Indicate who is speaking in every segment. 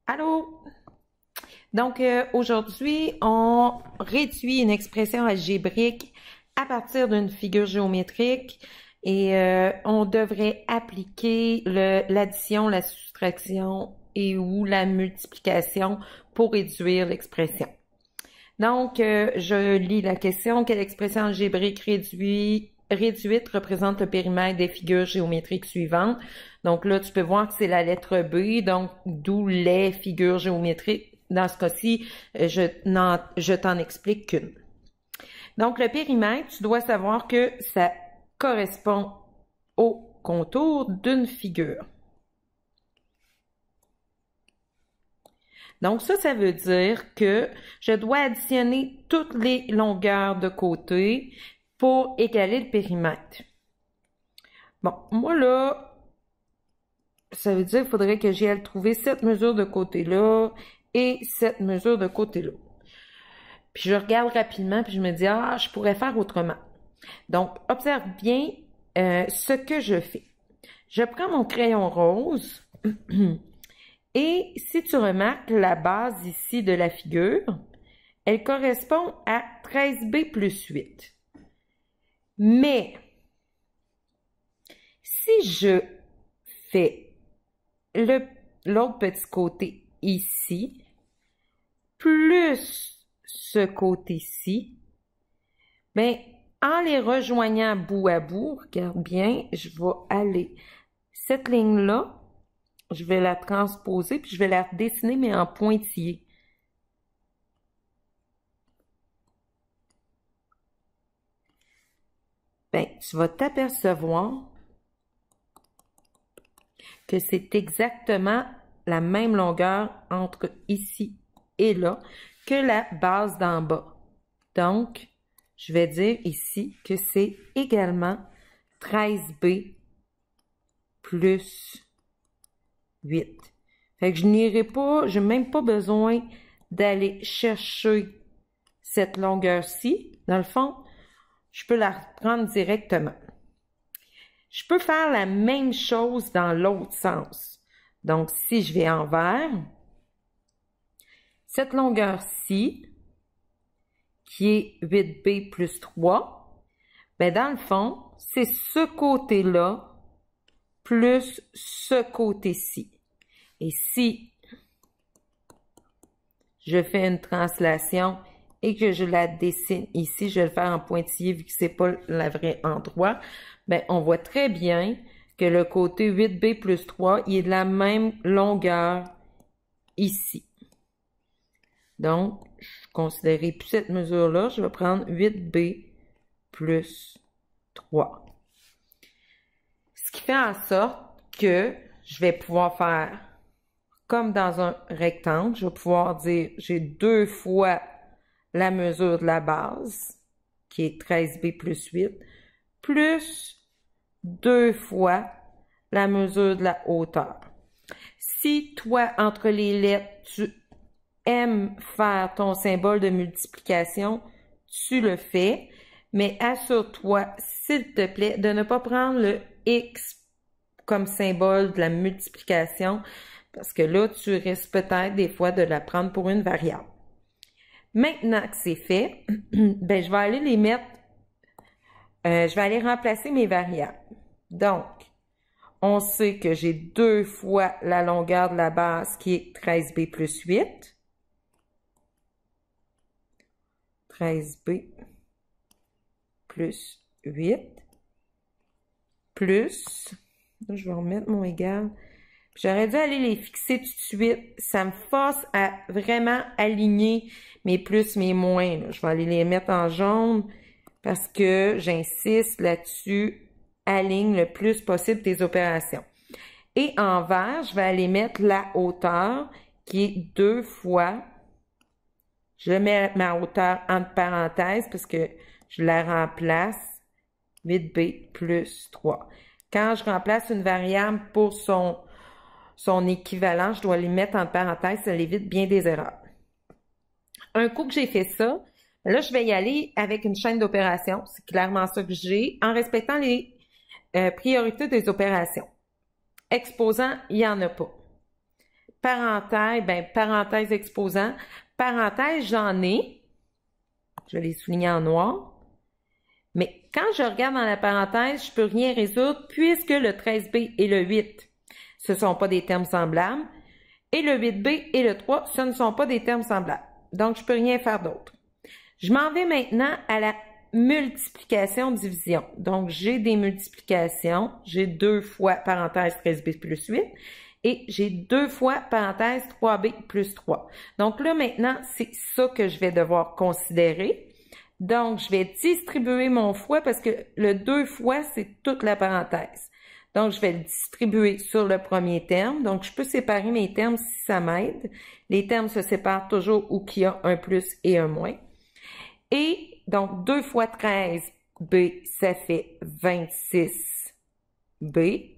Speaker 1: Allô? Donc, aujourd'hui, on réduit une expression algébrique à partir d'une figure géométrique et on devrait appliquer l'addition, la soustraction et ou la multiplication pour réduire l'expression. Donc, je lis la question. Quelle expression algébrique réduite représente le périmètre des figures géométriques suivantes? Donc là, tu peux voir que c'est la lettre B, donc d'où les figures géométriques. Dans ce cas-ci, je t'en explique qu'une. Donc, le périmètre, tu dois savoir que ça correspond au contour d'une figure. Donc ça veut dire que je dois additionner toutes les longueurs de côté pour égaler le périmètre. Bon, moi là, ça veut dire qu'il faudrait que j'aille trouver cette mesure de côté-là et cette mesure de côté-là. Puis je regarde rapidement, puis je me dis, ah, je pourrais faire autrement. Donc, observe bien ce que je fais. Je prends mon crayon rose et si tu remarques la base ici de la figure, elle correspond à 13B plus 8. Mais, si je fais l'autre petit côté ici, plus ce côté-ci, bien, en les rejoignant bout à bout, regarde bien, je vais aller, cette ligne-là, je vais la transposer, puis je vais la dessiner, mais en pointillé. Bien, tu vas t'apercevoir que c'est exactement la même longueur entre ici et là que la base d'en bas. Donc, je vais dire ici que c'est également 13B plus 8. Fait que je n'irai pas, je n'ai même pas besoin d'aller chercher cette longueur-ci. Dans le fond, je peux la reprendre directement. Je peux faire la même chose dans l'autre sens. Donc, si je vais envers, cette longueur-ci, qui est 8B plus 3, ben dans le fond, c'est ce côté-là plus ce côté-ci. Et si je fais une translation et que je la dessine ici, je vais le faire en pointillé vu que c'est pas le vrai endroit, ben on voit très bien que le côté 8B plus 3, il est de la même longueur ici. Donc, je ne considérerai plus cette mesure-là, je vais prendre 8B plus 3. Ce qui fait en sorte que je vais pouvoir faire comme dans un rectangle, je vais pouvoir dire j'ai 2 fois la mesure de la base, qui est 13B plus 8, plus 2 fois la mesure de la hauteur. Si toi, entre les lettres, tu aimes faire ton symbole de multiplication, tu le fais, mais assure-toi, s'il te plaît, de ne pas prendre le X comme symbole de la multiplication, parce que là, tu risques peut-être des fois de la prendre pour une variable. Maintenant que c'est fait, ben, je vais aller les mettre, je vais aller remplacer mes variables. Donc, on sait que j'ai 2 fois la longueur de la base qui est 13B plus 8. 13B plus 8 plus, là, je vais remettre mon égal. J'aurais dû aller les fixer tout de suite. Ça me force à vraiment aligner mes plus, mes moins. Là. Je vais aller les mettre en jaune parce que j'insiste là-dessus. Aligne le plus possible tes opérations. Et en vert, je vais aller mettre la hauteur qui est 2 fois. Je mets ma hauteur entre parenthèses parce que je la remplace 8B plus 3. Quand je remplace une variable pour son équivalent, je dois les mettre entre parenthèses, ça évite bien des erreurs. Un coup que j'ai fait ça, là, je vais y aller avec une chaîne d'opérations. C'est clairement ça que j'ai, en respectant les priorités des opérations. Exposant, il n'y en a pas. parenthèse, ben, parenthèse exposant. Parenthèse, j'en ai. Je l'ai souligné en noir. Mais quand je regarde dans la parenthèse, je peux rien résoudre puisque le 13b et le 8, ce ne sont pas des termes semblables. Et le 8b et le 3, ce ne sont pas des termes semblables. Donc, je peux rien faire d'autre. Je m'en vais maintenant à la multiplication-division. Donc, j'ai des multiplications. J'ai 2 fois parenthèse 13b plus 8. Et j'ai 2 fois parenthèse 3b plus 3. Donc là, maintenant, c'est ça que je vais devoir considérer. Donc, je vais distribuer mon fois parce que le 2 fois, c'est toute la parenthèse. Donc, je vais le distribuer sur le premier terme. Donc, je peux séparer mes termes si ça m'aide. Les termes se séparent toujours où il y a un plus et un moins. Et donc, 2 fois 13b, ça fait 26b.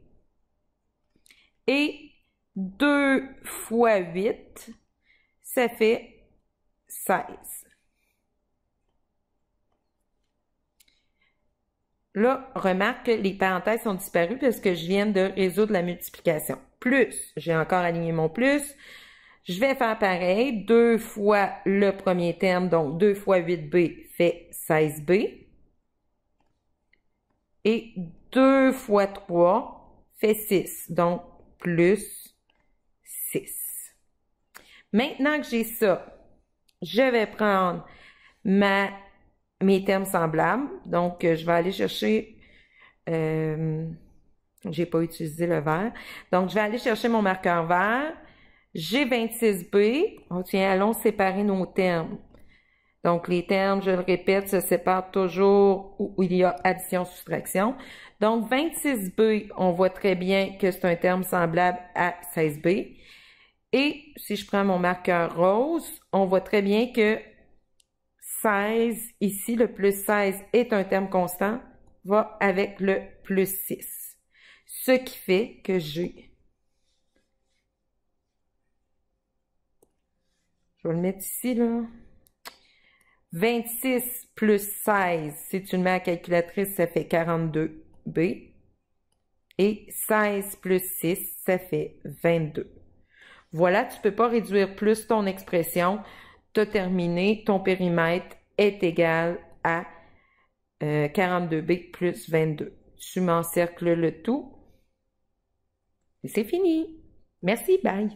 Speaker 1: Et 2 fois 8, ça fait 16. Là, remarque que les parenthèses sont disparues parce que je viens de résoudre la multiplication. Plus, j'ai encore aligné mon plus. Je vais faire pareil. 2 fois le premier terme, donc 2 fois 8b fait 16b. Et 2 fois 3 fait 6, donc plus 6. Maintenant que j'ai ça, je vais prendre mes termes semblables. Donc, je vais aller chercher... j'ai pas utilisé le vert. Donc, je vais aller chercher mon marqueur vert. J'ai 26b. Oh, tiens, allons séparer nos termes. Donc, les termes, je le répète, se séparent toujours où il y a addition-soustraction. Donc, 26b, on voit très bien que c'est un terme semblable à 16b. Et si je prends mon marqueur rose, on voit très bien que 16, ici, le plus 16 est un terme constant, va avec le plus 6. Ce qui fait que j'ai... Je vais le mettre ici, là. 26 plus 16, si tu le mets à la calculatrice, ça fait 42b. Et 16 plus 6, ça fait 22. Voilà, tu ne peux pas réduire plus ton expression. Tu as terminé, ton périmètre est égal à 42b plus 22. Tu m'encercles le tout. Et c'est fini. Merci, bye.